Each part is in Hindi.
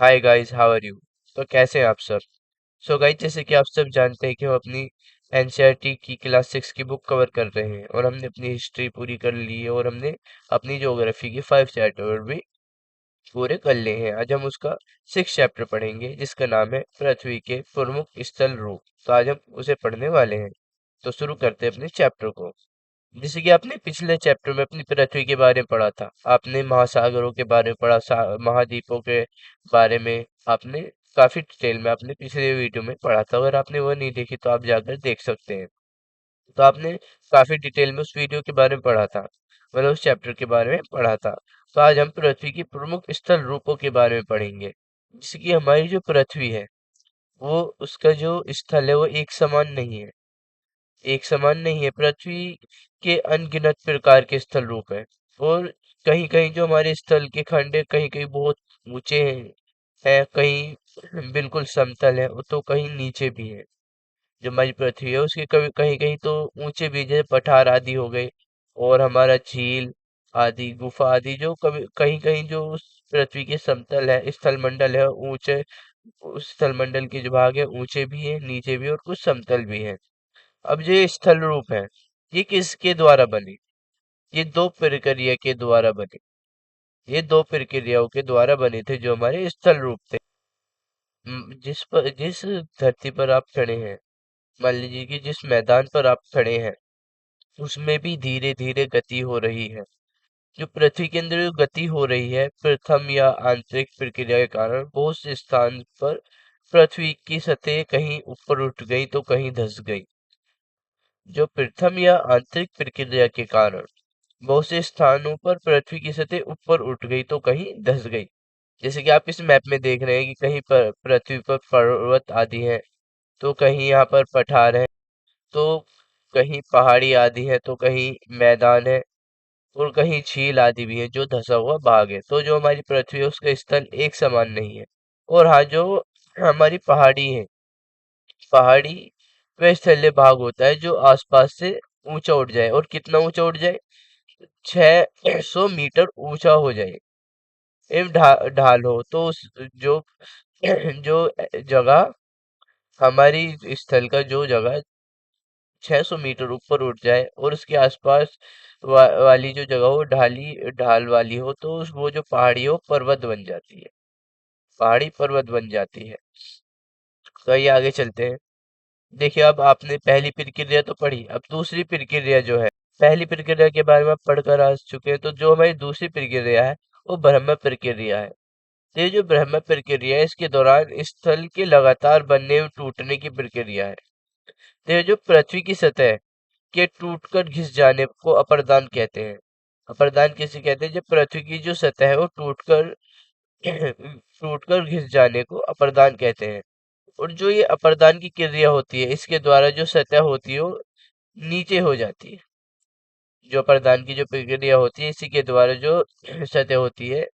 Hi guys, how are you. तो कैसे हैं आप सब। सो गाइस, जैसे कि आप सब जानते हैं कि हम अपनी एनसीईआरटी की क्लास 6 की बुक कवर कर रहे हैं और हमने अपनी हिस्ट्री पूरी कर ली है और हमने अपनी ज्योग्राफी के 5 चैप्टर भी पूरे कर लिए हैं। आज हम उसका 6 चैप्टर पढ़ेंगे जिसका नाम है पृथ्वी के प्रमुख स्थल रूप। तो आज हम उसे पढ़ने वाले हैं। तो शुरू करते हैं अपने चैप्टर को। जैसे कि आपने पिछले चैप्टर में अपनी पृथ्वी के बारे में पढ़ा था, आपने महासागरों के बारे में पढ़ा, महाद्वीपों के बारे में आपने काफी डिटेल में आपने पिछले वीडियो में पढ़ा था। अगर आपने वो नहीं देखी तो आप जाकर देख सकते हैं। तो आपने काफी डिटेल में उस वीडियो के बारे में पढ़ा था, मतलब उस चैप्टर के बारे में पढ़ा था। तो आज हम पृथ्वी की प्रमुख स्थल रूपों के बारे में पढ़ेंगे। जैसे कि हमारी जो पृथ्वी है, वो उसका जो स्थल है वो एक समान नहीं है। पृथ्वी के अनगिनत प्रकार के स्थल रूप है। और कहीं कहीं जो हमारे स्थल के खंड है, कहीं कहीं बहुत ऊंचे हैं, कहीं बिल्कुल समतल है, तो कहीं नीचे भी है। जो हमारी पृथ्वी है उसके कभी कहीं कहीं तो ऊंचे भी, जैसे पठार आदि हो गए, और हमारा झील आदि, गुफा आदि, जो कभी कहीं कहीं जो उस पृथ्वी के समतल है, स्थल मंडल है ऊंचे, उस स्थल मंडल के जो भाग है ऊंचे भी है, नीचे भी, और कुछ समतल भी है। अब जो ये स्थल रूप है, ये किसके द्वारा बने? ये दो प्रक्रिया के द्वारा बने। ये दो प्रक्रियाओं के द्वारा बने थे जो हमारे स्थल रूप थे। जिस धरती पर आप खड़े हैं, मान लीजिए कि जिस मैदान पर आप खड़े हैं, उसमें भी धीरे धीरे गति हो रही है। जो पृथ्वी के अंदर जो गति हो रही है, प्रथम या आंतरिक प्रक्रिया के कारण बहुत से स्थान पर पृथ्वी की सतह कहीं ऊपर उठ गई तो कहीं धंस गई। जो प्रथम या आंतरिक प्रक्रिया के कारण बहुत से स्थानों पर पृथ्वी की सतह ऊपर उठ गई तो कहीं धंस गई। जैसे कि आप इस मैप में देख रहे हैं कि कहीं पर पृथ्वी पर पर्वत आदि हैं, तो कहीं यहाँ पर पठार है, तो कहीं पहाड़ी आदि है, तो कहीं मैदान है, और कहीं झील आदि भी है जो धंसा हुआ भाग है। तो जो हमारी पृथ्वी है उसका स्थल एक समान नहीं है। और हाँ, जो हमारी पहाड़ी है, पहाड़ी वह स्थलीय भाग होता है जो आसपास से ऊंचा उठ जाए। और कितना ऊंचा उठ जाए? 600 मीटर ऊंचा हो जाए, एवं ढाल हो, तो उस जो जो जगह, हमारी स्थल का जो जगह 600 मीटर ऊपर उठ जाए और उसके आसपास वाली जो जगह हो ढाल वाली हो, तो वो जो पहाड़ी हो पर्वत बन जाती है। पहाड़ी पर्वत बन जाती है। तो ये आगे चलते हैं। देखिए, अब आपने पहली प्रक्रिया तो पढ़ी, अब दूसरी प्रक्रिया जो है, पहली प्रक्रिया के बारे में आप पढ़कर आ चुके हैं, तो जो हमारी दूसरी प्रक्रिया है वो ब्रह्म प्रक्रिया है। तो ये जो ब्रह्म प्रक्रिया है, इसके दौरान स्थल के लगातार बनने और टूटने की प्रक्रिया है। तो ये जो पृथ्वी की सतह के टूटकर घिस जाने को अपर्दान कहते हैं। अपर्दान किसे कहते हैं? जब पृथ्वी की जो सतह है वो टूटकर टूटकर घिस जाने को अपर्दान कहते हैं। और जो ये अपर्दान की क्रिया होती है, इसके द्वारा जो सतह होती है वो नीचे हो जाती है। जो अपर्दान की जो प्रक्रिया होती है, इसी के द्वारा जो सतह होती है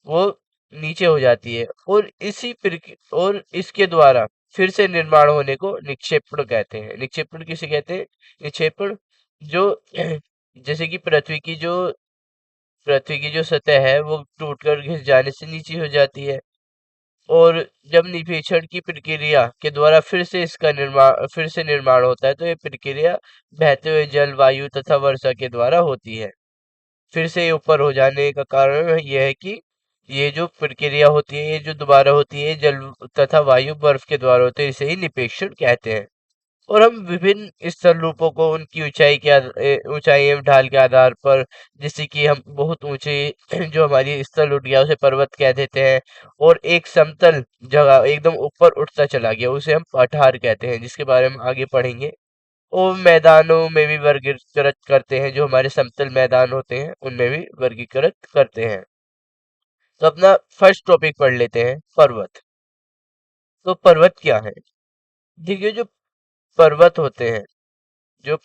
वो नीचे हो जाती है। और इसके द्वारा फिर से निर्माण होने को निक्षेपण कहते हैं। निक्षेपण किसे कहते हैं? निक्षेपण जो जैसे कि पृथ्वी की जो सतह है वो टूटकर घिस जाने से नीचे हो जाती है, और जब निक्षेपण की प्रक्रिया के द्वारा फिर से निर्माण होता है, तो ये प्रक्रिया बहते हुए जल, वायु तथा वर्षा के द्वारा होती है। फिर से ये ऊपर हो जाने का कारण यह है कि ये जो प्रक्रिया होती है, ये जो दोबारा होती है, जल तथा वायु बर्फ के द्वारा होते हैं, इसे ही निक्षेपण कहते हैं। और हम विभिन्न स्थल रूपों को उनकी ऊंचाई एवं ढाल के आधार पर, जैसे कि हम बहुत ऊंचे जो हमारी स्थल उठ गया उसे पर्वत कह देते हैं, और एक समतल जगह एकदम ऊपर उठता चला गया उसे हम पठार कहते हैं, जिसके बारे में आगे पढ़ेंगे। और मैदानों में भी वर्गीकृत करते हैं, जो हमारे समतल मैदान होते हैं उनमें भी वर्गीकृत करते हैं। तो अपना फर्स्ट टॉपिक पढ़ लेते हैं, पर्वत। तो पर्वत क्या है? देखिए, जो पर्वत होते हैं, जो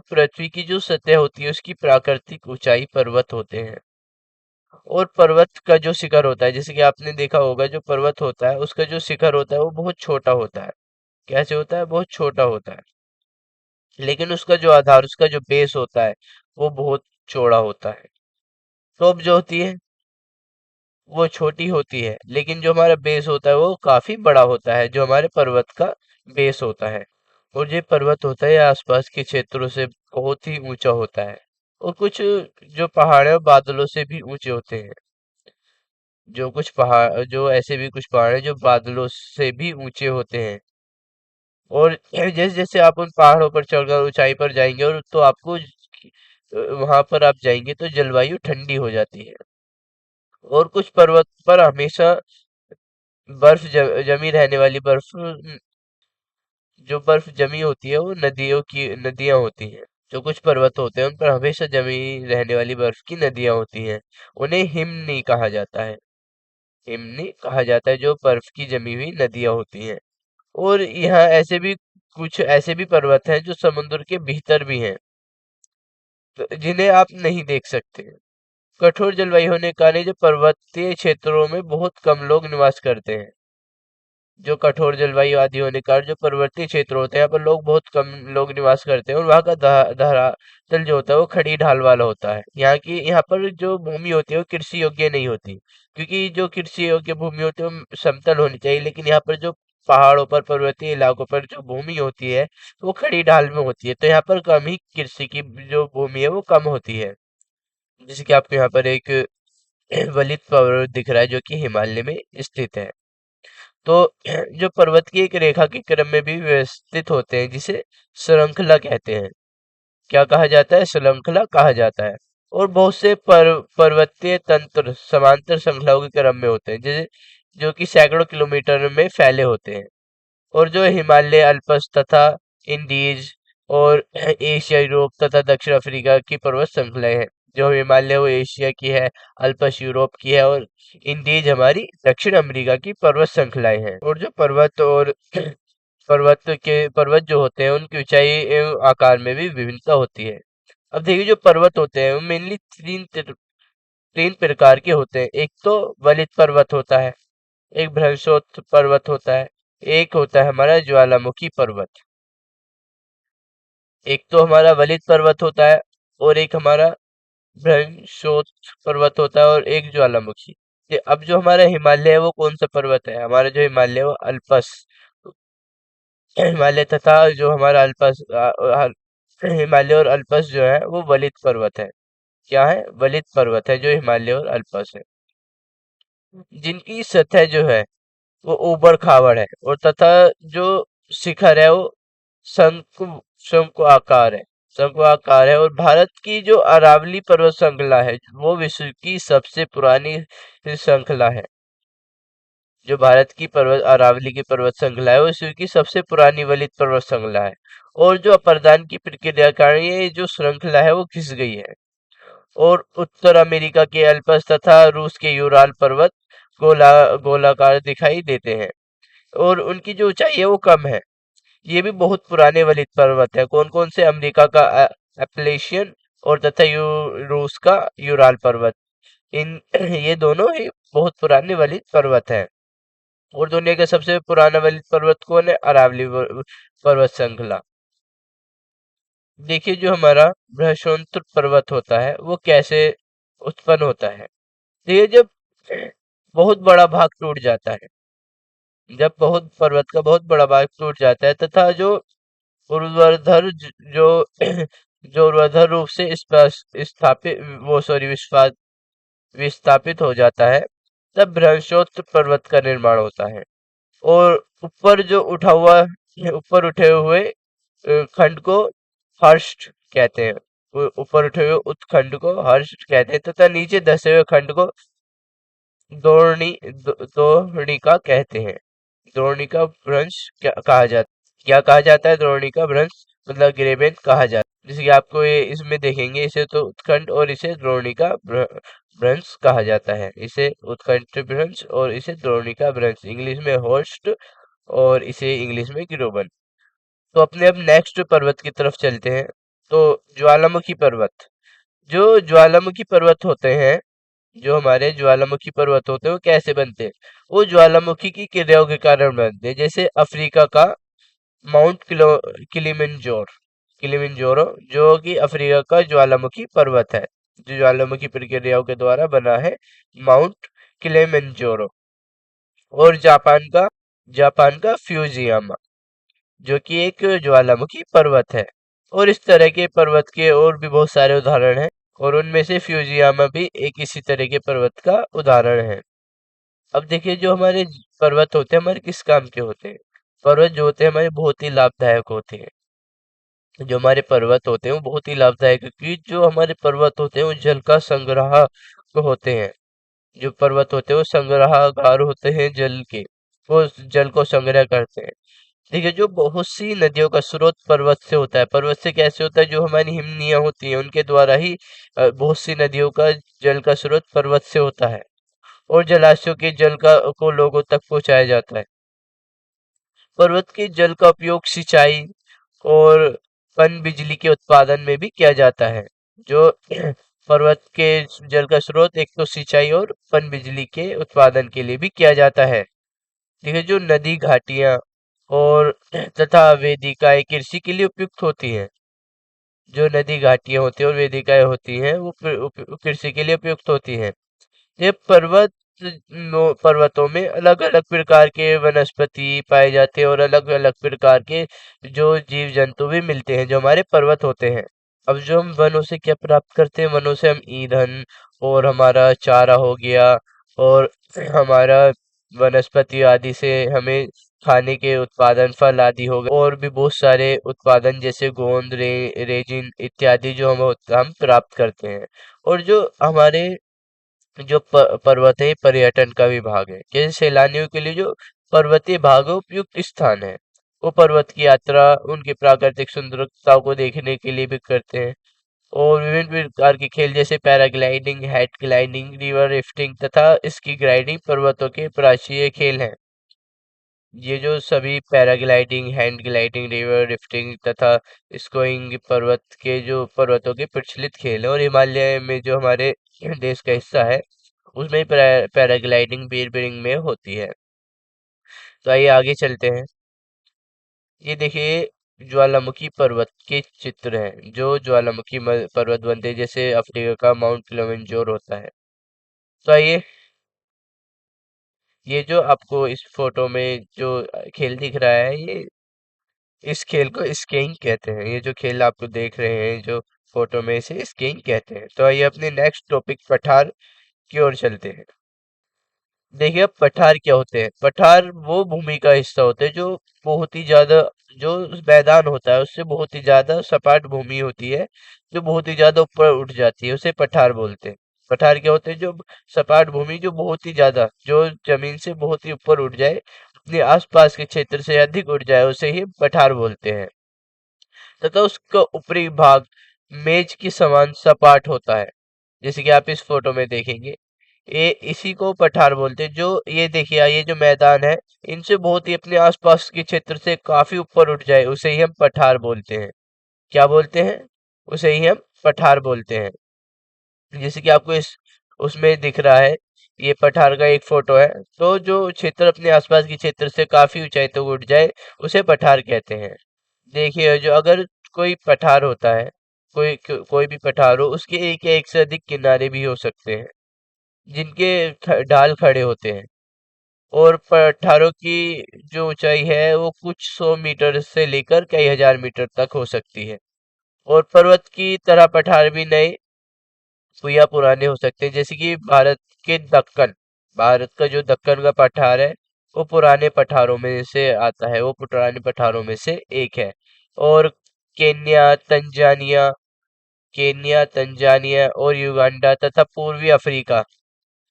पृथ्वी की जो सतह होती है उसकी प्राकृतिक ऊंचाई पर्वत होते हैं। और पर्वत का जो शिखर होता है, जैसे कि आपने देखा होगा, जो पर्वत होता है उसका जो शिखर होता है वो बहुत छोटा होता है। कैसे होता है? बहुत छोटा होता है। लेकिन उसका जो आधार, उसका जो बेस होता है वो बहुत चौड़ा होता है। तो अब जो होती है वो छोटी होती है, लेकिन जो हमारा बेस होता है वो काफी बड़ा होता है, जो हमारे पर्वत का बेस होता है। और ये पर्वत होता है आसपास के क्षेत्रों से बहुत ही ऊंचा होता है। और कुछ जो पहाड़ है वो बादलों से भी ऊंचे होते हैं। जो ऐसे भी कुछ पहाड़ है जो बादलों से भी ऊंचे होते हैं। और जैसे जैसे आप उन पहाड़ों पर चढ़कर ऊंचाई पर जाएंगे और तो आपको वहां पर आप जाएंगे तो जलवायु ठंडी हो जाती है। और कुछ पर्वत पर हमेशा जमी रहने वाली जो बर्फ जमी होती है वो नदियां होती हैं। जो कुछ पर्वत होते हैं उन पर हमेशा जमी रहने वाली बर्फ की नदियां होती हैं। उन्हें हिमनी कहा जाता है। हिमनी कहा जाता है जो बर्फ की जमी हुई नदियां होती हैं। और यहाँ कुछ ऐसे भी पर्वत हैं जो समुद्र के भीतर भी हैं, जिन्हें आप नहीं देख सकते। कठोर जलवायु होने के कारण जो पर्वतीय क्षेत्रों में बहुत कम लोग निवास करते हैं। जो कठोर जलवायु आदि होने के कारण जो पर्वतीय क्षेत्र होते हैं यहाँ पर बहुत कम लोग निवास करते हैं। और वहाँ का धरातल जो होता है वो खड़ी ढाल वाला होता है। यहाँ पर जो भूमि होती है वो कृषि योग्य नहीं होती, क्योंकि जो कृषि योग्य भूमि होती है वो समतल होनी चाहिए, लेकिन यहाँ पर जो पहाड़ों पर पर्वतीय इलाकों पर जो भूमि होती है वो खड़ी ढाल में होती है, तो यहाँ पर कम ही कृषि की जो भूमि है वो कम होती है। जैसे कि आपको यहाँ पर एक वलित पर्वत दिख रहा है जो कि हिमालय में स्थित है। तो जो पर्वत की एक रेखा के क्रम में भी व्यवस्थित होते हैं, जिसे श्रृंखला कहते हैं। क्या कहा जाता है? श्रृंखला कहा जाता है। और बहुत से पर्वतीय तंत्र समांतर श्रृंखलाओं के क्रम में होते हैं, जैसे जो कि सैकड़ों किलोमीटर में फैले होते हैं। और जो हिमालय, अल्पस तथा इंडीज और एशिया, यूरोप तथा दक्षिण अफ्रीका की पर्वत श्रृंखलाएं हैं। जो हिमालय वो एशिया की है, अल्पस यूरोप की है और इंडीज हमारी दक्षिण अमेरिका की पर्वत श्रृंखलाएं हैं। और जो पर्वत जो होते हैं उनकी ऊंचाई एवं आकार में भी विभिन्नता होती है। अब देखिए जो पर्वत होते हैं वो मेनली तीन प्रकार के होते हैं। एक तो वलित पर्वत होता है, एक भ्रंशोत्थ पर्वत होता है, एक होता है हमारा ज्वालामुखी पर्वत। एक तो हमारा वलित पर्वत होता है और एक हमारा भ्रंशोत्थ पर्वत होता है और एक ज्वालामुखी। अब जो हमारा हिमालय है वो कौन सा पर्वत है? हमारा जो हिमालय है वो अल्पस हिमालय तथा जो हमारा हिमालय और अल्पस जो है वो वलित पर्वत है। क्या है? वलित पर्वत है जो हिमालय और अल्पस है, जिनकी सतह जो है वो ऊबड़ खाबड़ है और तथा जो शिखर है वो शंकु शंकु आकार है शंकु आकार है। और भारत की जो अरावली पर्वत श्रृंखला है वो विश्व की सबसे पुरानी श्रृंखला है। जो भारत की अरावली की पर्वत श्रृंखला है वो विश्व की सबसे पुरानी वलित पर्वत श्रृंखला है। और जो अपर्दान की प्रक्रिया के कारण ये जो श्रृंखला है वो घिस गई है। और उत्तर अमेरिका के अल्पस तथा रूस के यूराल पर्वत गोलाकार दिखाई देते हैं और उनकी जो ऊंचाई है वो कम है। ये भी बहुत पुराने वलित पर्वत है। कौन कौन से? अमेरिका का एप्लेशियन और तथा रूस का यूराल पर्वत। इन ये दोनों ही बहुत पुराने वलित पर्वत हैं। और दुनिया का सबसे पुराना वलित पर्वत कौन है? अरावली पर्वत श्रृंखला। देखिए जो हमारा बृहस्पति पर्वत होता है वो कैसे उत्पन्न होता है। तो ये जब बहुत बड़ा भाग टूट जाता है, जब बहुत पर्वत का बहुत बड़ा भाग टूट जाता है तथा जो ऊर्ध्वाधर जो जो ऊर्ध्वाधर रूप से स्थापित वो सॉरी विस्थापित हो जाता है, तब बृहस्पति पर्वत का निर्माण होता है। और ऊपर उठे हुए खंड को हर्स्ट कहते हैं। ऊपर उठे हुए उत्खंड को हर्स्ट कहते हैं तथा नीचे धसे हुए खंड को द्रोणिका कहते हैं। द्रोणिका भ्रंश क्या कहा जाता है? द्रोणिका भ्रंश मतलब ग्रेबेन कहा जाता है। जैसे कि आपको ये इसमें देखेंगे, इसे तो उत्खंड और इसे द्रोणिका भ्रंश कहा जाता है। इसे उत्कंठ भ्रंश और इसे द्रोणिका भ्रंश, इंग्लिश में होस्ट और इसे इंग्लिश में गिरोबन। तो अपने अब नेक्स्ट पर्वत की तरफ चलते हैं। तो ज्वालामुखी पर्वत। जो ज्वालामुखी पर्वत होते हैं जो हमारे ज्वालामुखी पर्वत होते हैं वो कैसे बनते हैं? वो ज्वालामुखी की क्रियाओं के कारण बनते हैं। जैसे अफ्रीका का माउंट किलिमिंजारो जो कि अफ्रीका का ज्वालामुखी पर्वत है, जो ज्वालामुखी प्रक्रियाओं के द्वारा बना है, माउंट किलिमंजारो, और जापान का फ्यूजियामा, जो कि एक ज्वालामुखी पर्वत है। और इस तरह के पर्वत के और भी बहुत सारे उदाहरण हैं, और उनमें से फ्यूजियामा भी एक इसी तरह के पर्वत का उदाहरण है। अब देखिए, जो हमारे पर्वत होते हैं, हमारे किस काम के होते हैं? पर्वत जो होते हैं हमारे बहुत ही लाभदायक होते हैं। जो हमारे पर्वत होते हैं वो बहुत ही लाभदायक है, क्योंकि जो हमारे पर्वत होते हैं वो जल का संग्रह होते हैं। जो पर्वत होते हैं वो संग्रहागार होते हैं जल के, वो जल को संग्रह करते हैं। देखिए, जो बहुत सी नदियों का स्रोत पर्वत से होता है। पर्वत से कैसे होता है? जो हमारी हिमनियां होती हैं उनके द्वारा ही बहुत सी नदियों का जल का स्रोत पर्वत से होता है, और जलाशयों के जल का को लोगों तक पहुंचाया जाता है। पर्वत के जल का उपयोग सिंचाई और पन बिजली के उत्पादन में भी किया जाता है। जो पर्वत के जल का स्रोत एक तो सिंचाई और पन बिजली के उत्पादन के लिए भी किया जाता है। देखिए, जो नदी घाटियां और तथा वेदिकाएं कृषि के लिए उपयुक्त होती हैं। जो नदी घाटियां होती हैं और वेदिकाएं होती हैं वो कृषि के लिए उपयुक्त होती हैं। ये पर्वतों में अलग अलग प्रकार के वनस्पति पाए जाते हैं, और अलग अलग प्रकार के जो जीव जंतु भी मिलते हैं जो हमारे पर्वत होते हैं। अब जो हम वनों से क्या प्राप्त करते हैं? वनों से हम ईंधन, और हमारा चारा हो गया, और हमारा वनस्पति आदि से हमें खाने के उत्पादन, फल आदि हो गए, और भी बहुत सारे उत्पादन जैसे गोंद, रेजिन इत्यादि जो हम प्राप्त करते हैं। और जो हमारे जो पर्वत है, पर्यटन का भी भाग है। जैसे सैलानियों के लिए जो पर्वतीय भाग है उपयुक्त स्थान है। वो पर्वत की यात्रा उनकी प्राकृतिक सुंदरता को देखने के लिए भी करते हैं। और विभिन्न प्रकार के खेल जैसे paragliding, head gliding, river rafting तथा स्की ग्लाइडिंग पर्वतों के प्राचीन खेल हैं। ये जो सभी paragliding, hand gliding, river rafting तथा स्कीइंग पर्वतों के प्रचलित खेल हैं। और हिमालय में जो हमारे देश का हिस्सा है उसमें पैराग्लाइडिंग बीरबिरिंग में होती है। तो आइए आगे चलते हैं। ये देखिए, ज्वालामुखी पर्वत के चित्र हैं। जो ज्वालामुखी पर्वत बनते हैं, जैसे अफ्रीका का माउंट किलिमंजारो होता है। तो आइए, ये जो आपको इस फोटो में जो खेल दिख रहा है, ये इस खेल को स्कीइंग कहते हैं। ये जो खेल आपको देख रहे हैं जो फोटो में, इसे स्कीइंग कहते हैं। तो आइए अपने नेक्स्ट टॉपिक पठार की ओर चलते हैं। देखिए, अब पठार क्या होते हैं? पठार वो भूमि का हिस्सा होते हैं जो बहुत ही ज्यादा, जो मैदान होता है उससे बहुत ही ज्यादा सपाट भूमि होती है, जो बहुत ही ज्यादा ऊपर उठ जाती है, उसे पठार बोलते हैं। पठार क्या होते हैं? जो सपाट भूमि जो बहुत ही ज्यादा, जो जमीन से बहुत ही ऊपर उठ जाए, अपने आसपास के क्षेत्र से अधिक उठ जाए, उसे ही पठार बोलते हैं। तथा उसका ऊपरी भाग मेज की समान सपाट होता है, जैसे कि आप इस फोटो में देखेंगे। ये इसी को पठार बोलते हैं। जो ये देखिए, ये जो मैदान है, इनसे बहुत ही अपने आसपास के क्षेत्र से काफी ऊपर उठ जाए, उसे ही हम पठार बोलते हैं। क्या बोलते हैं? उसे ही हम पठार बोलते हैं। जैसे कि आपको इस उसमें दिख रहा है, ये पठार का एक फोटो है। तो जो क्षेत्र अपने आसपास के क्षेत्र से काफी ऊंचाई तक उठ जाए, उसे पठार कहते हैं। देखिए, जो अगर कोई पठार होता है, कोई भी पठार हो, उसके एक या एक से अधिक किनारे भी हो सकते हैं, जिनके ढाल खड़े होते हैं। और पठारों की जो ऊंचाई है वो कुछ 100 मीटर से लेकर कई हजार मीटर तक हो सकती है। और पर्वत की तरह पठार भी नए या पुराने हो सकते हैं। जैसे कि भारत का जो दक्कन का पठार है, वो पुराने पठारों में से आता है, वो पुराने पठारों में से एक है। और केन्या, तंजानिया केन्या, तंजानिया और युगांडा तथा पूर्वी अफ्रीका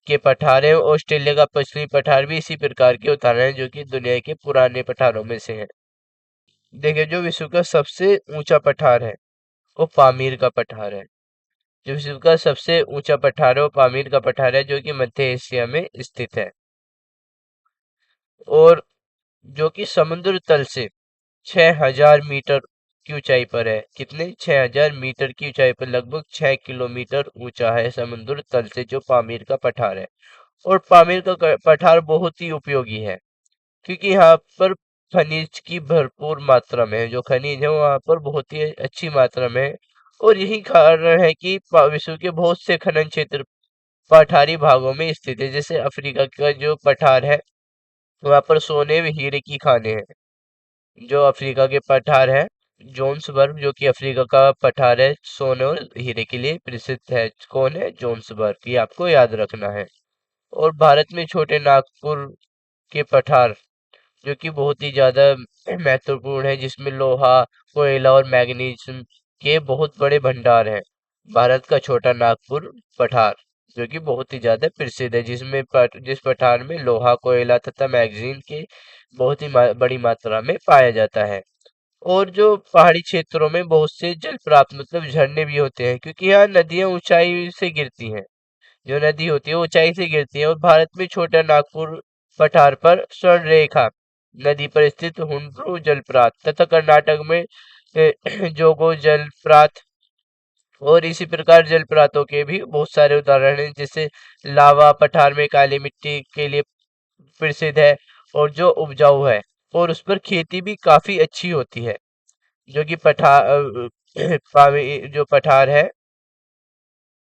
के पठार हैं। ऑस्ट्रेलिया का पश्चिमी पठार भी इसी प्रकार के उदाहरण हैं, जो कि दुनिया के पुराने पठारों में से हैं। देखिए, जो विश्व का सबसे ऊंचा पठार है वो पामीर का पठार है। जो विश्व का सबसे ऊंचा पठार है वो पामीर का पठार है, जो कि मध्य एशिया में स्थित है। और जो कि समुद्र तल से 6000 मीटर की ऊंचाई पर है। कितने? 6000 मीटर की ऊंचाई पर, लगभग 6 किलोमीटर ऊंचा है समुद्र तल से जो पामीर का पठार है। और पामीर का पठार बहुत ही उपयोगी है, क्योंकि यहाँ पर खनिज की भरपूर मात्रा में है। जो खनिज है वो वहाँ पर बहुत ही अच्छी मात्रा में है। और यही कारण है कि विश्व के बहुत से खनन क्षेत्र पठारी भागों में स्थित है। जैसे अफ्रीका का जो पठार है, वहां पर सोने व हीरे की खानें हैं। जो अफ्रीका के पठार है, जोन्सबर्ग, जो कि अफ्रीका का पठार है, सोने और हीरे के लिए प्रसिद्ध है। कौन है? जोन्सबर्ग। ये आपको याद रखना है। और भारत में छोटे नागपुर के पठार, जो कि बहुत ही ज्यादा महत्वपूर्ण है, जिसमें लोहा, कोयला और मैग्नीशियम के बहुत बड़े भंडार हैं। भारत का छोटा नागपुर पठार, जो कि बहुत ही ज्यादा प्रसिद्ध है, जिस पठार में लोहा, कोयला तथा मैग्नीशियम के बहुत ही बड़ी मात्रा में पाया जाता है। और जो पहाड़ी क्षेत्रों में बहुत से जल प्राप्त मतलब झरने भी होते हैं, क्योंकि यहाँ नदियां ऊंचाई से गिरती हैं। जो नदी होती है वो ऊंचाई से गिरती है। और भारत में छोटा नागपुर पठार पर स्वर्ण रेखा नदी पर स्थित हुंड्रू जलप्रपात तथा कर्नाटक में जोगो जलप्रपात, और इसी प्रकार जलप्रपातों के भी बहुत सारे उदाहरण हैं। जैसे लावा पठार में काली मिट्टी के लिए प्रसिद्ध है, और जो उपजाऊ है, और उस पर खेती भी काफी अच्छी होती है। जो कि जो पठार है,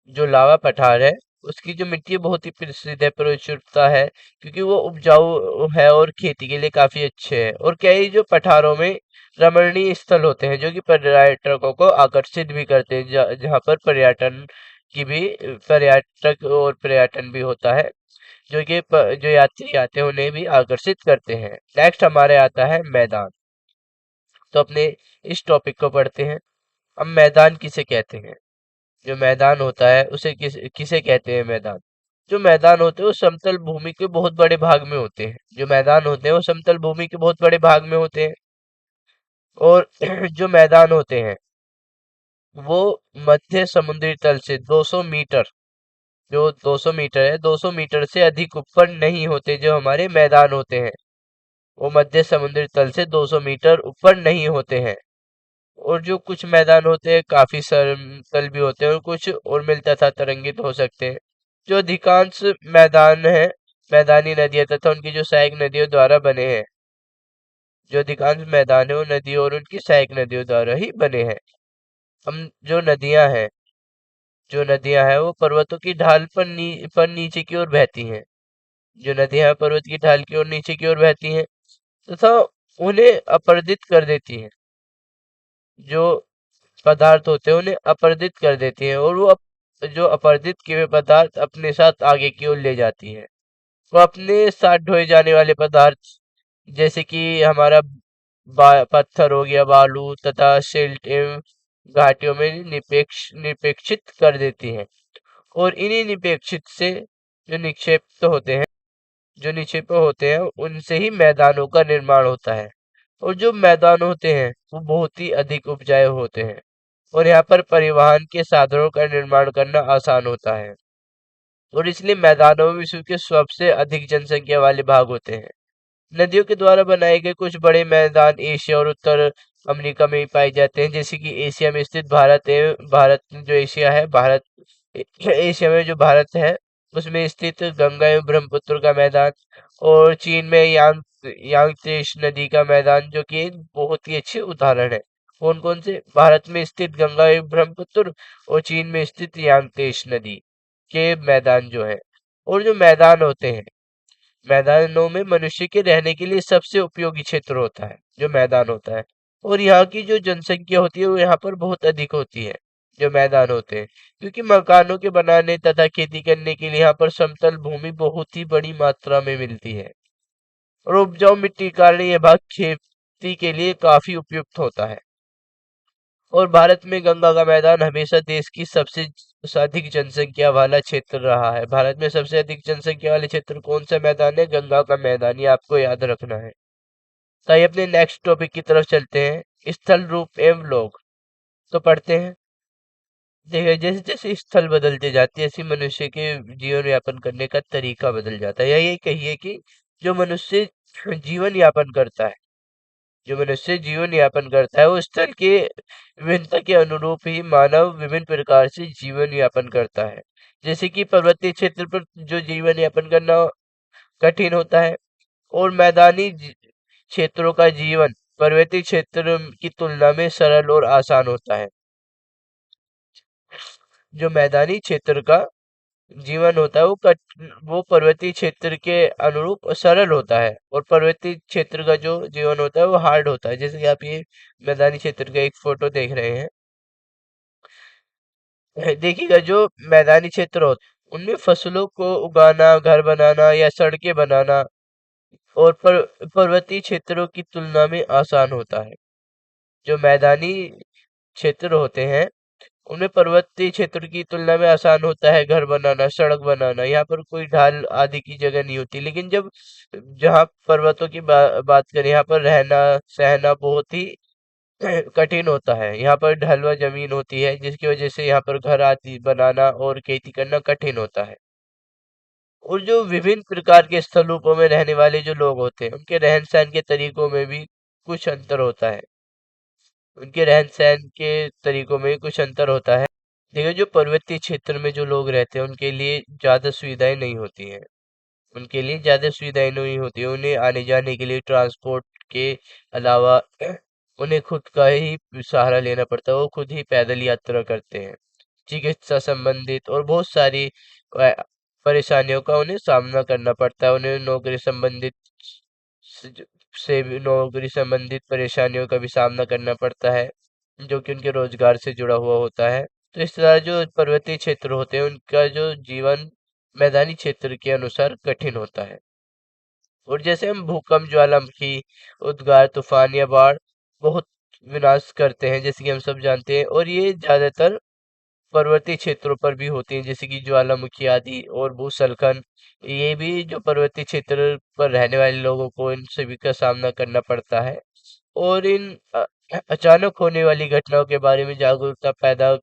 जो लावा पठार है, उसकी जो मिट्टी है बहुत ही प्रसिद्ध है, प्रचुरता है, क्योंकि वो उपजाऊ है और खेती के लिए काफी अच्छे है। और कई जो पठारों में रमणीय स्थल होते हैं, जो कि पर्यटकों को आकर्षित भी करते हैं, जहाँ पर पर्यटक और पर्यटन भी होता है, जो यात्री आते हैं उन्हें भी आकर्षित करते हैं। नेक्स्ट हमारे आता है मैदान। तो अपने इस टॉपिक को पढ़ते हैं। अब मैदान किसे कहते हैं? जो मैदान होता है उसे किसे कहते हैं? मैदान, जो मैदान होते हैं वो समतल भूमि के बहुत बड़े भाग में होते हैं। जो मैदान होते हैं वो समतल भूमि के बहुत बड़े भाग में होते हैं। और जो मैदान होते हैं वो मध्य समुद्री तल से 200 मीटर, जो 200 मीटर है, 200 मीटर से अधिक ऊपर नहीं होते। जो हमारे मैदान होते हैं वो मध्य समुद्री तल से 200 मीटर ऊपर नहीं होते हैं। और जो कुछ मैदान होते हैं काफी समतल भी होते हैं, और कुछ उर्मिल तथा तरंगित हो सकते हैं। जो अधिकांश मैदान है, मैदानी नदियां तथा उनकी जो सहायक नदियों द्वारा बने हैं। जो अधिकांश मैदान है वो नदियों और उनकी सहायक नदियों द्वारा ही बने हैं। हम जो नदियां हैं वो पर्वतों की ढाल पर नीचे की ओर बहती हैं। जो नदियां पर्वत की ढाल की ओर नीचे की ओर बहती हैं तथा उन्हें अपरदित कर देती हैं। जो पदार्थ होते हैं उन्हें अपरदित कर देती हैं, और जो अपरदित किए हुए पदार्थ अपने साथ आगे की ओर ले जाती हैं। वो अपने साथ ढोए जाने वाले पदार्थ, जैसे कि हमारा पत्थर हो गया, बालू तथा सिल्ट एवं घाटियों में निपेक्षित कर देती हैं। और इन्हीं निपेक्षित से जो निक्षेप होते हैं जो निक्षेप होते हैं उनसे ही मैदानों का निर्माण होता है। और जो मैदान होते हैं वो बहुत ही अधिक उपजाऊ होते हैं, और यहाँ पर परिवहन के साधनों का निर्माण करना आसान होता है। और इसलिए मैदानों में विश्व के सबसे अधिक जनसंख्या वाले भाग होते हैं। नदियों के द्वारा बनाए गए कुछ बड़े मैदान एशिया और उत्तर अमेरिका में पाए जाते हैं। जैसे कि एशिया में स्थित भारत जो एशिया है, एशिया में जो भारत है उसमें स्थित गंगा एवं ब्रह्मपुत्र का मैदान, और चीन में यांगत्से नदी का मैदान, जो कि एक बहुत ही अच्छे उदाहरण है। कौन कौन से? भारत में स्थित गंगा एवं ब्रह्मपुत्र, और चीन में स्थित यांगत्से नदी के मैदान जो है। और जो मैदान होते हैं, मैदानों में मनुष्य के रहने के लिए सबसे उपयोगी क्षेत्र होता है जो मैदान होता है। और यहाँ की जो जनसंख्या होती है वो यहाँ पर बहुत अधिक होती है, जो मैदान होते हैं, क्योंकि मकानों के बनाने तथा खेती करने के लिए यहाँ पर समतल भूमि बहुत ही बड़ी मात्रा में मिलती है। और उपजाऊ मिट्टी के कारण यह भाग खेती के लिए काफी उपयुक्त होता है। और भारत में गंगा का मैदान हमेशा देश की सबसे अधिक जनसंख्या वाला क्षेत्र रहा है। भारत में सबसे अधिक जनसंख्या वाले क्षेत्र कौन सा मैदान है? गंगा का मैदान। ये आपको याद रखना है। तो आइए अपने नेक्स्ट टॉपिक की तरफ चलते हैं, स्थल रूप एवं लोग। तो पढ़ते हैं। देखिए, जैसे जैसे स्थल बदलते जाते हैं, ऐसे मनुष्य के जीवन यापन करने का तरीका बदल जाता है। या यही कहिए कि जो मनुष्य जीवन यापन करता है जो मनुष्य जीवन यापन करता है वो स्थल के विभिन्नता के अनुरूप ही मानव विभिन्न प्रकार से जीवन यापन करता है। जैसे कि पर्वतीय क्षेत्र पर जो जीवन यापन करना कठिन होता है, और मैदानी क्षेत्रों का जीवन पर्वतीय क्षेत्र की तुलना में सरल और आसान होता है। जो मैदानी क्षेत्र का जीवन होता है वो पर्वतीय क्षेत्र के अनुरूप सरल होता है, और पर्वतीय क्षेत्र का जो जीवन होता है वो हार्ड होता है। जैसे कि आप ये मैदानी क्षेत्र का एक फोटो देख रहे हैं, देखिएगा जो मैदानी क्षेत्र होते उनमें फसलों को उगाना, घर बनाना या सड़कें बनाना और पर्वतीय क्षेत्रों की तुलना में आसान होता है। जो मैदानी क्षेत्र होते हैं उनमें पर्वतीय क्षेत्र की तुलना में आसान होता है घर बनाना, सड़क बनाना। यहाँ पर कोई ढाल आदि की जगह नहीं होती। लेकिन जब जहाँ पर्वतों की बात करें, यहाँ पर रहना सहना बहुत ही कठिन होता है। यहाँ पर ढलुआ जमीन होती है जिसकी वजह से यहाँ पर घर आदि बनाना और खेती करना कठिन होता है। और जो विभिन्न प्रकार के स्थलरूपों में रहने वाले जो लोग होते हैं उनके रहन सहन के तरीकों में भी कुछ अंतर होता है। उनके रहन सहन के तरीकों में कुछ अंतर होता है। देखिए जो पर्वतीय क्षेत्र में जो लोग रहते हैं उनके लिए ज्यादा सुविधाएं नहीं होती हैं। उनके लिए ज्यादा सुविधाएं नहीं होती है। उन्हें आने जाने के लिए ट्रांसपोर्ट के अलावा उन्हें खुद का ही सहारा लेना पड़ता है। वो खुद ही पैदल यात्रा करते हैं। चिकित्सा संबंधित और बहुत सारी अ, परेशानियों का उन्हें सामना करना पड़ता है। उन्हें स- नौकरी संबंधित परेशानियों का भी सामना करना पड़ता है, जो कि उनके रोजगार से जुड़ा हुआ होता है। तो इस तरह जो पर्वतीय क्षेत्र होते हैं उनका जो जीवन मैदानी क्षेत्र के अनुसार कठिन होता है। और जैसे हम भूकंप, ज्वालामुखी, उद्गार, तूफान या बाढ़ बहुत विनाश करते हैं, जैसे कि हम सब जानते हैं, और ये ज्यादातर पर्वतीय क्षेत्रों पर भी होती हैं, जैसे कि ज्वालामुखी आदि और भूस्खलन। ये भी जो पर्वतीय क्षेत्र पर रहने वाले लोगों को इन सभी का सामना करना पड़ता है। और इन अचानक होने वाली घटनाओं के बारे में जागरूकता पैदा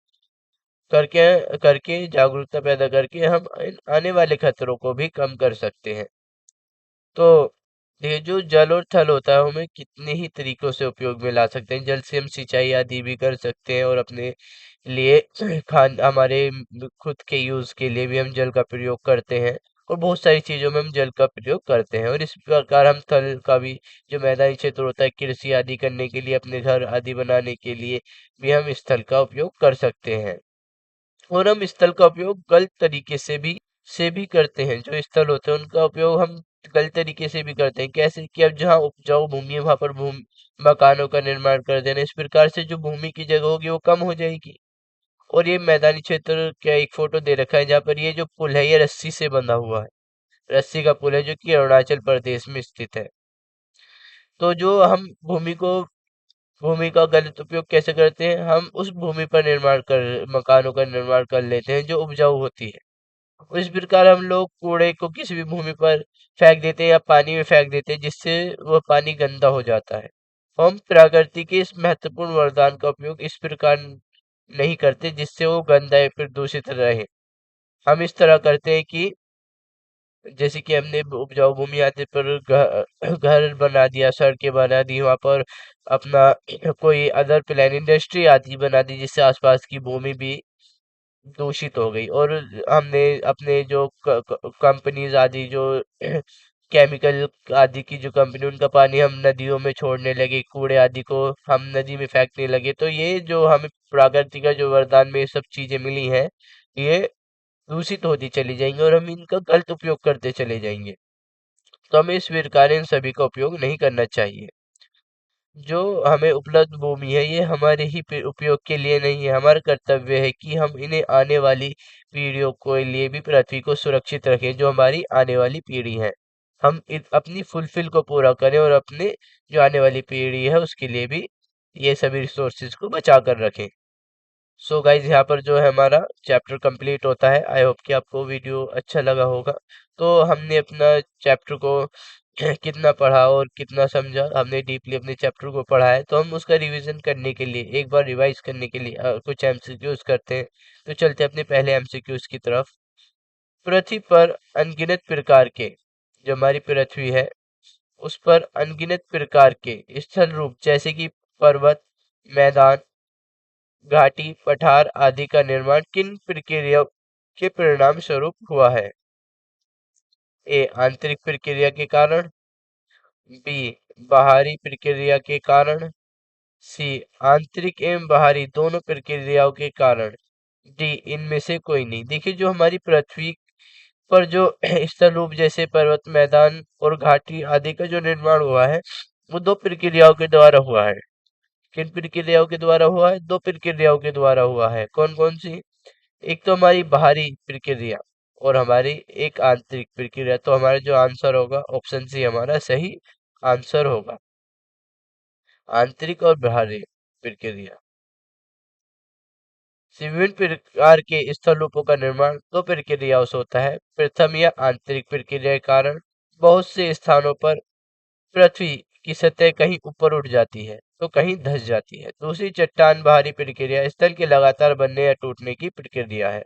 करके हम इन आने वाले खतरों को भी कम कर सकते हैं। तो ये जो जल और थल होता है हमें कितने ही तरीकों से उपयोग में ला सकते हैं। जल से हम सिंचाई आदि भी कर सकते हैं, और अपने लिए खान हमारे खुद के यूज के लिए भी हम जल का प्रयोग करते हैं। और बहुत सारी चीजों में हम जल का प्रयोग करते हैं। और इस प्रकार हम थल का भी, जो मैदानी क्षेत्र होता है, कृषि आदि करने के लिए, अपने घर आदि बनाने के लिए भी हम इस थल का उपयोग कर सकते हैं। और हम स्थल का उपयोग गलत तरीके से भी करते हैं। जो स्थल होते हैं उनका उपयोग हम गलत तरीके से भी करते हैं। कैसे कि अब जहाँ उपजाऊ भूमि है वहां पर भूमि मकानों का निर्माण कर देना, इस प्रकार से जो भूमि की जगह होगी वो कम हो जाएगी। और ये मैदानी क्षेत्र का एक फोटो दे रखा है जहाँ पर ये जो पुल है ये रस्सी से बंधा हुआ है। रस्सी का पुल है जो कि अरुणाचल प्रदेश में स्थित है। तो जो हम भूमि का गलत उपयोग कैसे करते हैं, हम उस भूमि पर मकानों का निर्माण कर लेते हैं जो उपजाऊ होती है। इस प्रकार हम लोग कूड़े को किसी भी भूमि पर फेंक देते हैं या पानी में फेंक देते हैं, जिससे वह पानी गंदा हो जाता है। हम प्रकृति के इस महत्वपूर्ण वरदान का उपयोग इस प्रकार नहीं करते जिससे वो गंदा या फिर दूषित रहे। हम इस तरह करते हैं कि जैसे कि हमने उपजाऊ भूमि आदि पर घर बना दिया, सड़कें बना दी, वहां पर अपना कोई अदर प्लान इंडस्ट्री आदि बना दी, जिससे आसपास की भूमि भी दूषित हो गई। और हमने अपने जो कंपनीज आदि जो केमिकल आदि की जो कंपनी, उनका पानी हम नदियों में छोड़ने लगे, कूड़े आदि को हम नदी में फेंकने लगे। तो ये जो हमें प्रकृति का जो वरदान में ये सब चीजें मिली हैं, ये दूषित होती चली जाएंगी और हम इनका गलत उपयोग करते चले जाएंगे। तो हमें इस प्रकार इन सभी का उपयोग नहीं करना चाहिए। जो हमें उपलब्ध भूमि है ये हमारे ही उपयोग के लिए नहीं है। हमारा कर्तव्य है कि हम इन्हें आने वाली पीढ़ियों के लिए भी पृथ्वी को सुरक्षित रखें, जो हमारी आने वाली पीढ़ी है। हम अपनी फुलफिल को पूरा करें और अपने जो आने वाली पीढ़ी है उसके लिए भी ये सभी रिसोर्सेज को बचा कर रखें। सो गाइज यहाँ पर जो है हमारा चैप्टर कंप्लीट होता है। आई होप कि आपको वीडियो अच्छा लगा होगा। तो हमने अपना चैप्टर को कितना पढ़ा और कितना समझा, हमने डीपली अपने चैप्टर को पढ़ा है। तो हम उसका रिवीजन करने के लिए, एक बार रिवाइज करने के लिए कुछ एमसीक्यूज करते हैं। तो चलते हैं अपने पहले एमसीक्यूज की तरफ। पृथ्वी पर अनगिनत प्रकार के, जो हमारी पृथ्वी है उस पर अनगिनत प्रकार के स्थल रूप, जैसे कि पर्वत, मैदान, घाटी, पठार आदि का निर्माण किन प्रक्रिया के परिणाम स्वरूप हुआ है? ए आंतरिक प्रक्रिया के कारण, बी बाहरी प्रक्रिया के कारण, सी आंतरिक एवं बाहरी दोनों प्रक्रियाओं के कारण, डी इनमें से कोई नहीं। देखिए जो हमारी पृथ्वी पर जो स्थलरूप जैसे पर्वत, मैदान और घाटी आदि का जो निर्माण हुआ है वो दो प्रक्रियाओं के द्वारा हुआ है। किन प्रक्रियाओं के द्वारा हुआ है? दो प्रक्रियाओं के द्वारा हुआ है। कौन कौन सी? एक तो हमारी बाहरी प्रक्रिया और हमारी एक आंतरिक प्रक्रिया। तो हमारा जो आंसर होगा ऑप्शन सी हमारा सही आंसर होगा, आंतरिक और बाहरी प्रक्रिया। विभिन्न प्रकार के स्थल रूपों का निर्माण दो प्रक्रियाओं से होता है। प्रथम या आंतरिक प्रक्रिया के कारण बहुत से स्थानों पर पृथ्वी की सतह कहीं ऊपर उठ जाती है तो कहीं धंस जाती है। दूसरी चट्टान बाहरी प्रक्रिया स्थल के लगातार बनने या टूटने की प्रक्रिया है।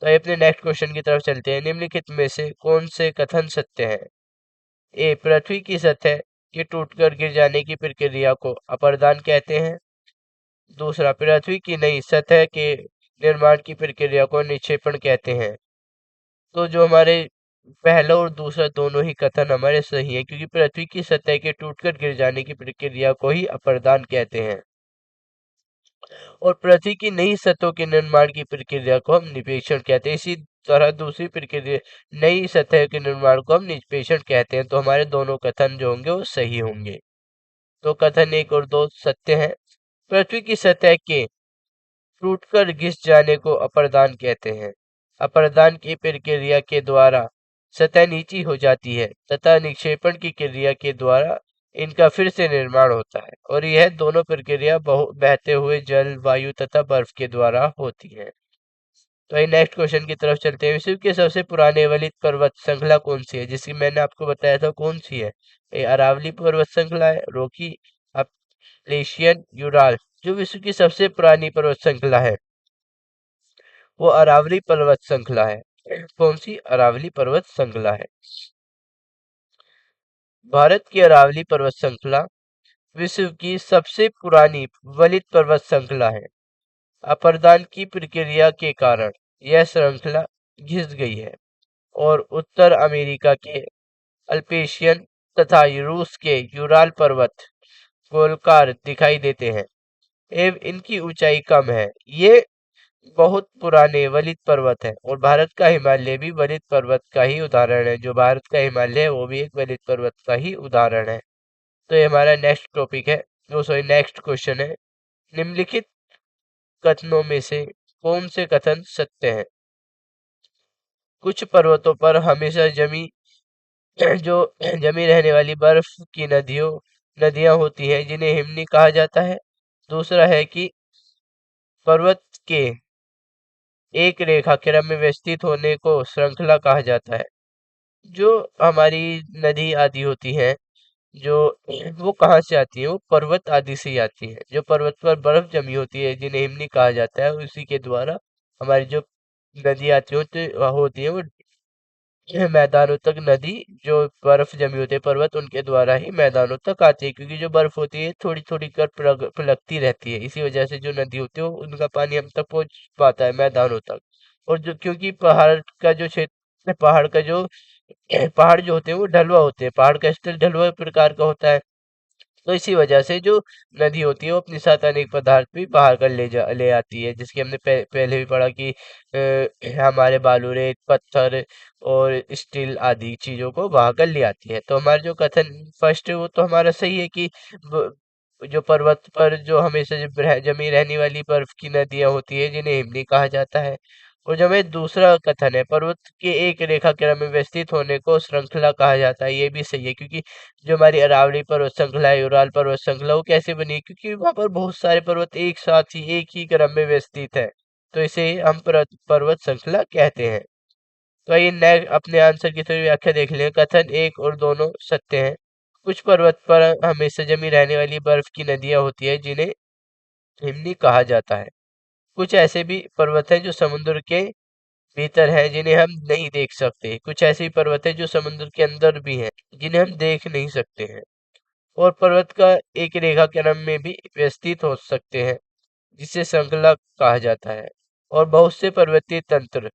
तो आइए अपने नेक्स्ट क्वेश्चन की तरफ चलते हैं। निम्नलिखित में से कौन से कथन सत्य है? ए, पृथ्वी की सतह के टूटकर गिर जाने की प्रक्रिया को अपर्दान कहते हैं। दूसरा, पृथ्वी की नई सतह के निर्माण की प्रक्रिया को निक्षेपण कहते हैं। तो जो हमारे पहला और दूसरा दोनों ही कथन हमारे सही है, क्योंकि पृथ्वी की सतह के टूटकर गिर जाने की प्रक्रिया को ही अपर्दान कहते हैं और पृथ्वी की नई सतहों के निर्माण की प्रक्रिया को हम निपेक्षण कहते हैं। इसी तरह दूसरी प्रक्रिया नई सतह के निर्माण को हम निपेक्षण कहते हैं। तो हमारे दोनों कथन जो होंगे वो सही होंगे। तो कथन 1 और 2 सत्य है। पृथ्वी की सतह के टूटकर घिस जाने को अपर्दान कहते हैं। अपर्दान की प्रक्रिया के द्वारा सतह नीची हो जाती है तथा निक्षेपण की क्रिया के द्वारा इनका फिर से निर्माण होता है और यह दोनों प्रक्रिया बहते हुए जल, वायु तथा बर्फ के द्वारा होती है। तो ये नेक्स्ट क्वेश्चन की तरफ चलते हैं। विश्व के सबसे पुराने वलित पर्वत श्रृंखला कौन सी है? जिसकी मैंने आपको बताया था कौन सी है? ये अरावली पर्वत श्रृंखला है, रॉकी, अपलेशियन, यूराल। जो विश्व की सबसे पुरानी पर्वत श्रृंखला है वो अरावली पर्वत श्रृंखला है। कौन सी? अरावली पर्वत श्रृंखला है। भारत की अरावली पर्वत श्रृंखला विश्व की सबसे पुरानी वलित पर्वत श्रृंखला है। अपर्दान की प्रक्रिया के कारण यह श्रृंखला घिस गई है और उत्तर अमेरिका के अल्पेशियन तथा रूस के यूराल पर्वत गोलाकार दिखाई देते हैं एवं इनकी ऊंचाई कम है। ये बहुत पुराने वलित पर्वत है और भारत का हिमालय भी वलित पर्वत का ही उदाहरण है। जो भारत का हिमालय है वो भी एक वलित पर्वत का ही उदाहरण है। तो ये हमारा नेक्स्ट टॉपिक है, वो सॉरी नेक्स्ट क्वेश्चन है। निम्नलिखित कथनों में से कौन से कथन सत्य हैं? कुछ पर्वतों पर हमेशा जो जमी रहने वाली बर्फ की नदियां होती हैं जिन्हें हिमनी कहा जाता है। दूसरा है कि पर्वत के एक रेखा क्रम में व्यवस्थित होने को श्रृंखला कहा जाता है। जो हमारी नदी आदि होती हैं जो वो कहाँ से आती है? वो पर्वत आदि से ही आती है। जो पर्वत पर बर्फ जमी होती है जिन्हें हिमनी कहा जाता है, उसी के द्वारा हमारी जो नदी आती होती है वो मैदानों तक नदी जो बर्फ जमी होती है पर्वत उनके द्वारा ही मैदानों तक आती है, क्योंकि जो बर्फ होती है थोड़ी थोड़ी कर पिघलती रहती है। इसी वजह से जो नदी होती है उनका पानी हम तक पहुंच पाता है मैदानों तक। और जो क्योंकि पहाड़ का जो क्षेत्र पहाड़ जो होते हैं वो ढलुआ होते हैं, पहाड़ का स्थल ढलुआ प्रकार का होता है। तो इसी वजह से जो नदी होती है वो अपने साथ अनेक पदार्थ भी बहा कर ले आती है, जिसकी हमने पहले भी पढ़ा कि हमारे बालू, रेत, पत्थर और स्टील आदि चीजों को बहा कर ले आती है। तो हमारा जो कथन फर्स्ट है वो तो हमारा सही है कि जो पर्वत पर जो हमेशा जमी रहने वाली बर्फ की नदियां होती है जिन्हें हिमनी कहा जाता है। और जो हमें दूसरा कथन है पर्वत के एक रेखा क्रम में व्यवस्थित होने को श्रृंखला कहा जाता है, ये भी सही है, क्योंकि जो हमारी अरावली पर्वत श्रृंखला है, यूराल पर्वत श्रृंखला, वो कैसे बनी? क्योंकि वहां पर बहुत सारे पर्वत एक साथ ही एक ही क्रम में व्यवस्थित है, तो इसे हम पर्वत श्रृंखला कहते हैं। तो आइए अपने आंसर की थोड़ी व्याख्या देख लें। कथन 1 और दोनों सत्य हैं। कुछ पर्वत पर हमेशा जमी रहने वाली बर्फ की नदियां होती है जिन्हें हिमनी कहा जाता है। कुछ ऐसे भी पर्वत हैं जो समुद्र के भीतर है जिन्हें हम नहीं देख सकते। कुछ ऐसे पर्वत है जो समुद्र के अंदर भी हैं जिन्हें हम देख नहीं सकते हैं। और पर्वत का एक रेखा क्रम में भी व्यवस्थित हो सकते हैं जिसे श्रृंखला कहा जाता है। और बहुत से पर्वतीय तंत्र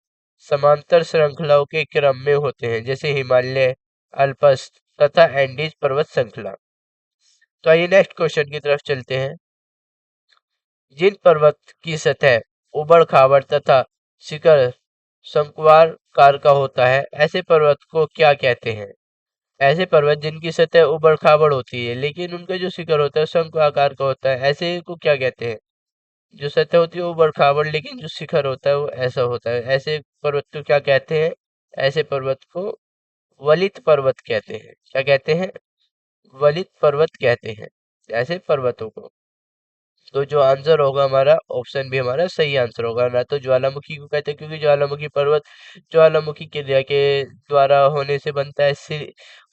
समांतर श्रृंखलाओं के क्रम में होते हैं, जैसे हिमालय, अल्पस तथा एंडीज पर्वत श्रृंखला। तो आइए नेक्स्ट क्वेश्चन की तरफ चलते हैं। जिन पर्वत की सतह उबड़ खाबड़ तथा शिखर शंक्वाकार का होता है, ऐसे पर्वत को क्या कहते हैं? ऐसे पर्वत जिनकी सतह उबड़ खाबड़ होती है लेकिन उनका जो शिखर होता है शंकु आकार का होता है, ऐसे को क्या कहते हैं? जो सतह होती है वो उबड़ खाबड़ लेकिन जो शिखर होता है वो ऐसा होता है, ऐसे पर्वत को क्या कहते हैं? ऐसे पर्वत को वलित पर्वत कहते हैं। क्या कहते हैं? वलित पर्वत कहते हैं ऐसे पर्वतों को। तो जो आंसर होगा हमारा ऑप्शन भी हमारा सही आंसर होगा। ना तो ज्वालामुखी को कहते हैं क्योंकि ज्वालामुखी पर्वत ज्वालामुखी क्रिया के द्वारा होने से बनता है,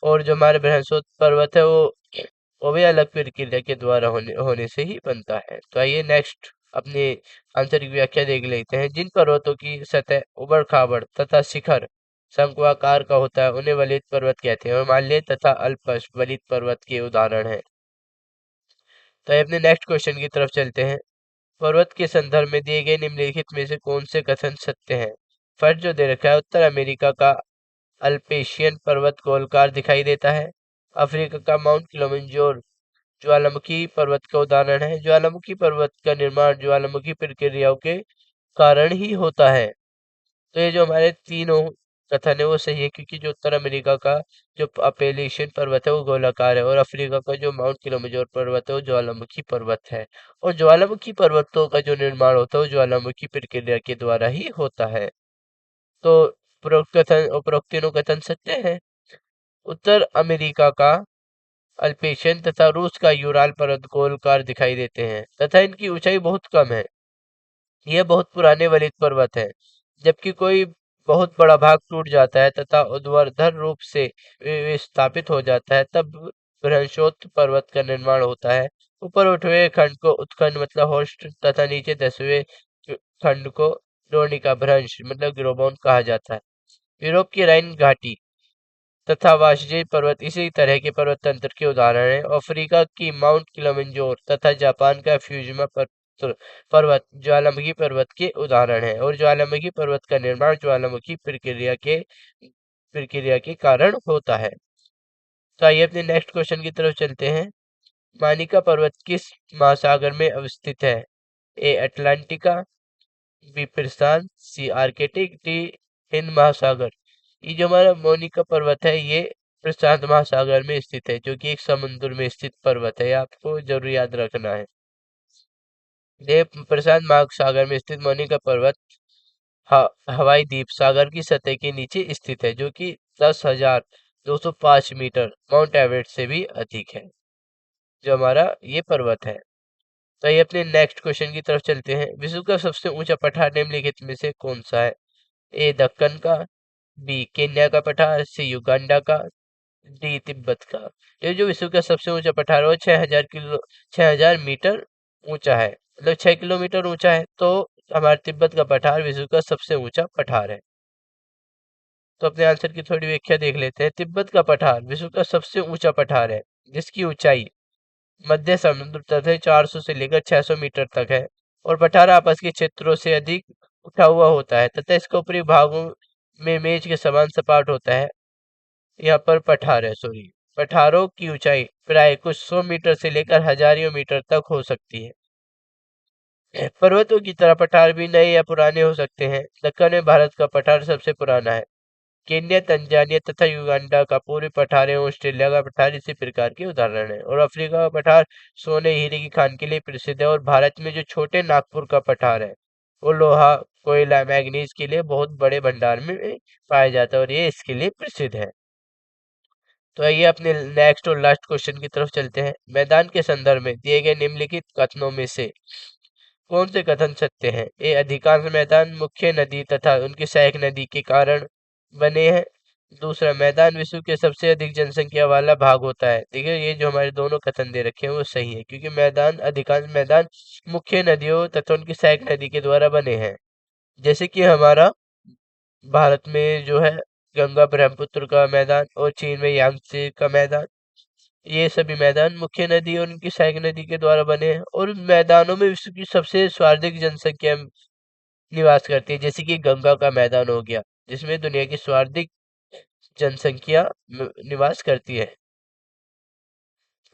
और जो हमारे बृहस्पति पर्वत है वो भी अलग प्रक्रिया के द्वारा होने से ही बनता है। तो आइए नेक्स्ट अपने आंसर की व्याख्या देख लेते हैं। जिन पर्वतों की सतह उबड़ खाबड़ तथा शिखर शंक्वाकार का होता है उन्हें वलित पर्वत कहते हैं। हिमालय तथा अल्पस वलित पर्वत के उदाहरण है। तो आइए अपने नेक्स्ट क्वेश्चन की तरफ चलते हैं। पर्वत के संदर्भ में दिए गए निम्नलिखित में से कौन से कथन सत्य हैं? फर्स्ट जो दे रखा है, उत्तर अमेरिका का अल्पेशियन पर्वत गोलाकार दिखाई देता है। अफ्रीका का माउंट किलिमंजारो ज्वालामुखी पर्वत का उदाहरण है। ज्वालामुखी पर्वत का निर्माण ज्वालामुखी प्रक्रियाओं के कारण ही होता है। तो ये जो हमारे तीनों कथन है वो सही है क्योंकि जो उत्तर अमेरिका का जो अपेलिशियन पर्वत है वो गोलाकार है, और अफ्रीका का जो माउंट किलिमंजारो पर्वत है वो ज्वालामुखी पर्वत है, और ज्वालामुखी पर्वतों का जो निर्माण होता है वो ज्वालामुखी प्रक्रिया के द्वारा ही होता है। तो उपरोक्त तीनों कथन सत्य है। उत्तर अमेरिका का अल्पेशियन तथा रूस का यूराल पर्वत गोलाकार दिखाई देते हैं तथा इनकी ऊंचाई बहुत कम है। यह बहुत पुराने वलित पर्वत है। जबकि कोई बहुत बड़ा भाग टूट जाता है तथा ऊर्ध्वाधर रूप से विस्थापित हो जाता है तब बृहस्पति पर्वत का निर्माण होता है। ऊपर उठे हुए खंड को उत्खंड मतलब होस्ट तथा नीचे दसे हुए खंड को द्रोणिका भ्रंश मतलब गिरोबोन कहा जाता है। यूरोप की राइन घाटी तथा वाशजे पर्वत इसी तरह के पर्वत तंत्र के उदाहरण हैं। अफ्रीका की माउंट किलिमंजारो तथा जापान का फ्यूजिमा पर्वत ज्वालामुखी पर्वत के उदाहरण हैं, और ज्वालामुखी पर्वत का निर्माण ज्वालामुखी प्रक्रिया के कारण होता है। तो आइए अपने नेक्स्ट क्वेश्चन की तरफ चलते हैं। मानिका पर्वत किस महासागर में अवस्थित है? ए अटलांटिका, बी प्रशांत, सी आर्कटिक, डी हिंद महासागर। ये जो हमारा मोनिका पर्वत है ये प्रशांत महासागर में स्थित है, जो कि एक समुद्र में स्थित पर्वत है। आपको जरूर याद रखना है। ये प्रशांत महासागर में स्थित मोनिका पर्वत हवाई द्वीप सागर की सतह के नीचे स्थित है, जो कि 10,205 मीटर माउंट एवरेस्ट से भी अधिक है, जो हमारा ये पर्वत है। तो ये अपने नेक्स्ट क्वेश्चन की तरफ चलते हैं। विश्व का सबसे ऊंचा पठार निम्नलिखित में से कौन सा है? ए दक्कन का, बी केन्या का पठार, सी युगांडा का, डी तिब्बत का। ये जो विश्व का सबसे ऊंचा पठार है वो 6,000 मीटर ऊंचा है, मतलब 6 किलोमीटर ऊंचा है। तो हमारे तिब्बत का पठार विश्व का सबसे ऊंचा पठार है। तो अपने आंसर की थोड़ी व्याख्या देख लेते हैं। तिब्बत का पठार विश्व का सबसे ऊंचा पठार है, जिसकी ऊंचाई मध्य समुद्र तट 400 से लेकर 600 मीटर तक है, और पठार आपस के क्षेत्रों से अधिक उठा हुआ होता है तथा इसका ऊपरी भागों में मेज के समान सपाट होता है। यहाँ पर पठार है, सॉरी, पठारों की ऊंचाई प्राय कुछ 100 मीटर से लेकर हजारों मीटर तक हो सकती है। पर्वतों की तरह पठार भी नए या पुराने हो सकते हैं। दक्कन में भारत का पठार सबसे पुराना है। केन्या, तंजानिया तथा युगांडा का पूर्वी पठार एवं ऑस्ट्रेलिया का पठार इसी प्रकार के उदाहरण है, और अफ्रीका का पठार सोने हीरे की खान के लिए प्रसिद्ध है, और भारत में जो छोटे नागपुर का पठार है वो लोहा कोयला मैग्नीज के लिए बहुत बड़े भंडार में पाया जाता है, और ये इसके लिए प्रसिद्ध है। तो आइए अपने नेक्स्ट और लास्ट क्वेश्चन की तरफ चलते हैं। मैदान के संदर्भ में दिए गए निम्नलिखित कथनों में से कौन से कथन सत्य हैं? ए अधिकांश मैदान मुख्य नदी तथा उनकी सहायक नदी के कारण बने हैं। दूसरा, मैदान विश्व के सबसे अधिक जनसंख्या वाला भाग होता है। देखिए ये जो हमारे दोनों कथन दे रखे हैं वो सही है, क्योंकि अधिकांश मैदान मुख्य नदियों तथा उनकी सहायक नदी के द्वारा बने हैं। जैसे कि हमारा भारत में जो है गंगा ब्रह्मपुत्र का मैदान, और चीन में यांगत्से का मैदान, ये सभी मैदान मुख्य नदी और उनकी सहायक नदी के द्वारा बने हैं, और उन मैदानों में विश्व की सबसे सर्वाधिक जनसंख्या निवास करती है। जैसे कि गंगा का मैदान हो गया, जिसमें दुनिया की सर्वाधिक जनसंख्या निवास करती है।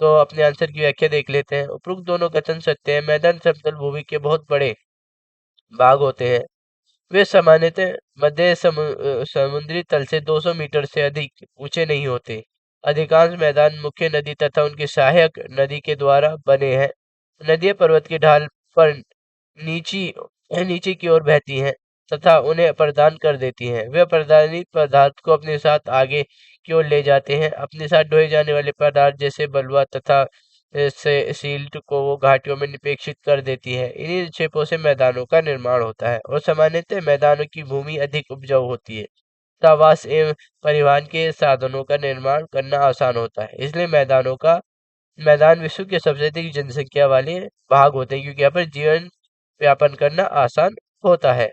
तो अपने आंसर की व्याख्या देख लेते हैं। उपरोक्त दोनों कथन सत्य है। मैदान समतल भूमि के बहुत बड़े भाग होते हैं, वे सामान्यतः समुद्री तल से 200 मीटर से अधिक ऊंचे नहीं होते। अधिकांश मैदान मुख्य नदी तथा उनकी सहायक नदी के द्वारा बने हैं। नदियां पर्वत की ढाल पर नीची नीचे की ओर बहती हैं तथा उन्हें प्रदान कर देती हैं। वे प्रदानी पदार्थ को अपने साथ आगे की ओर ले जाते हैं। अपने साथ ढोए जाने वाले पदार्थ जैसे बलुआ तथा से सील्ट को वो घाटियों में निपेक्षित कर देती है। इन्हीं निक्षेपों से मैदानों का निर्माण होता है और सामान्यतः मैदानों की भूमि अधिक उपजाऊ होती है। आवास एवं परिवहन के साधनों का निर्माण करना आसान होता है। इसलिए मैदान विश्व के सबसे अधिक जनसंख्या वाले भाग होते हैं, क्योंकि यहाँ पर जीवन व्यापन करना आसान होता है।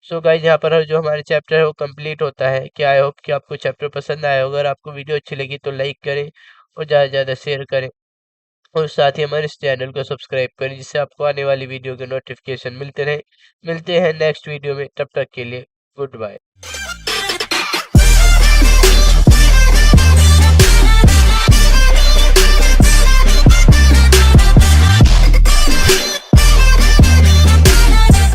सो गाइस, यहाँ पर जो हमारे चैप्टर है वो कंप्लीट होता है। कि आई होप कि आपको चैप्टर पसंद आया होगा। अगर आपको वीडियो अच्छी लगी तो लाइक करें और ज़्यादा से ज़्यादा शेयर करें और साथ ही हमारे इस चैनल को सब्सक्राइब करें, जिससे आपको आने वाली वीडियो के नोटिफिकेशन मिलते रहे। मिलते हैं नेक्स्ट वीडियो में, तब तक के लिए गुड बाय।